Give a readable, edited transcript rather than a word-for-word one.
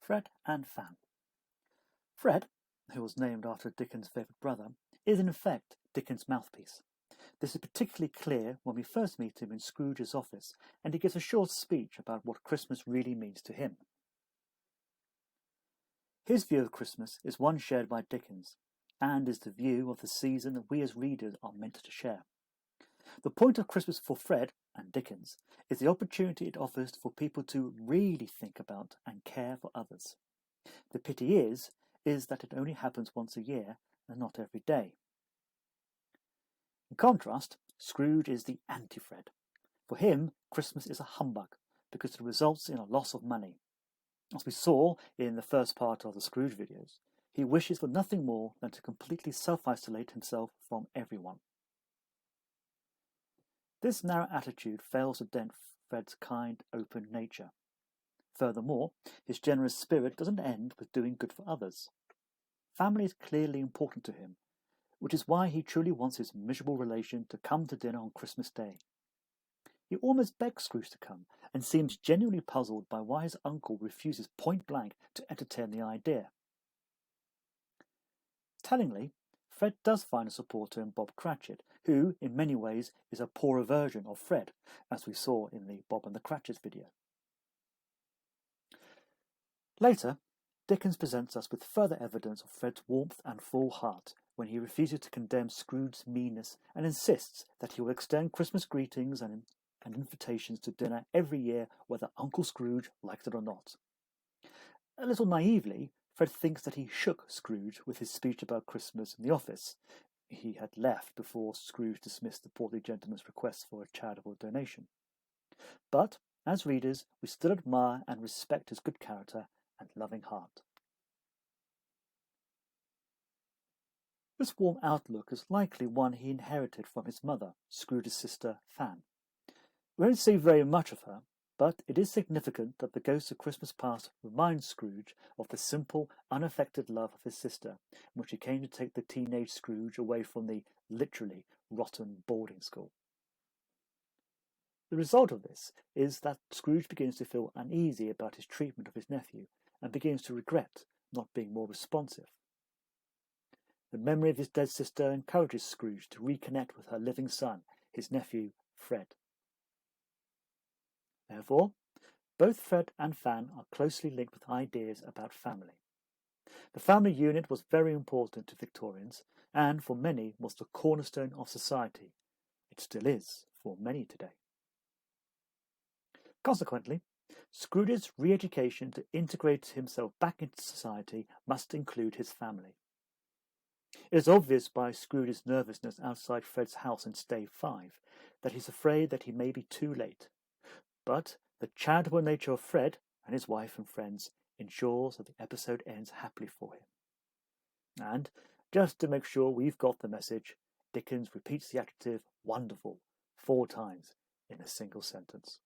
Fred and Fan. Fred, who was named after Dickens' favourite brother, is in effect Dickens' mouthpiece. This is particularly clear when we first meet him in Scrooge's office, and he gives a short speech about what Christmas really means to him. His view of Christmas is one shared by Dickens, and is the view of the season that we as readers are meant to share. The point of Christmas for Fred and Dickens is the opportunity it offers for people to really think about and care for others. The pity is that it only happens once a year and not every day. In contrast, Scrooge is the anti-Fred. For him, Christmas is a humbug because it results in a loss of money. As we saw in the first part of the Scrooge videos, he wishes for nothing more than to completely self-isolate himself from everyone. This narrow attitude fails to dent Fred's kind, open nature. Furthermore, his generous spirit doesn't end with doing good for others. Family is clearly important to him, which is why he truly wants his miserable relation to come to dinner on Christmas Day. He almost begs Scrooge to come, and seems genuinely puzzled by why his uncle refuses point-blank to entertain the idea. Tellingly, Fred does find a supporter in Bob Cratchit, who, in many ways, is a poorer version of Fred, as we saw in the Bob and the Cratchits video. Later, Dickens presents us with further evidence of Fred's warmth and full heart when he refuses to condemn Scrooge's meanness and insists that he will extend Christmas greetings and invitations to dinner every year whether Uncle Scrooge likes it or not. A little naively, Fred thinks that he shook Scrooge with his speech about Christmas in the office. He had left before Scrooge dismissed the portly gentleman's request for a charitable donation. But, as readers, we still admire and respect his good character and loving heart. This warm outlook is likely one he inherited from his mother, Scrooge's sister, Fan. We don't see very much of her, but it is significant that the Ghost of Christmas Past reminds Scrooge of the simple, unaffected love of his sister, in which he came to take the teenage Scrooge away from the, literally, rotten boarding school. The result of this is that Scrooge begins to feel uneasy about his treatment of his nephew, and begins to regret not being more responsive. The memory of his dead sister encourages Scrooge to reconnect with her living son, his nephew, Fred. Therefore, both Fred and Fan are closely linked with ideas about family. The family unit was very important to Victorians, and for many was the cornerstone of society. It still is for many today. Consequently, Scrooge's re-education to integrate himself back into society must include his family. It is obvious by Scrooge's nervousness outside Fred's house in Stave 5 that he's afraid that he may be too late. But the charitable nature of Fred and his wife and friends ensures that the episode ends happily for him. And, just to make sure we've got the message, Dickens repeats the adjective wonderful 4 times in a single sentence.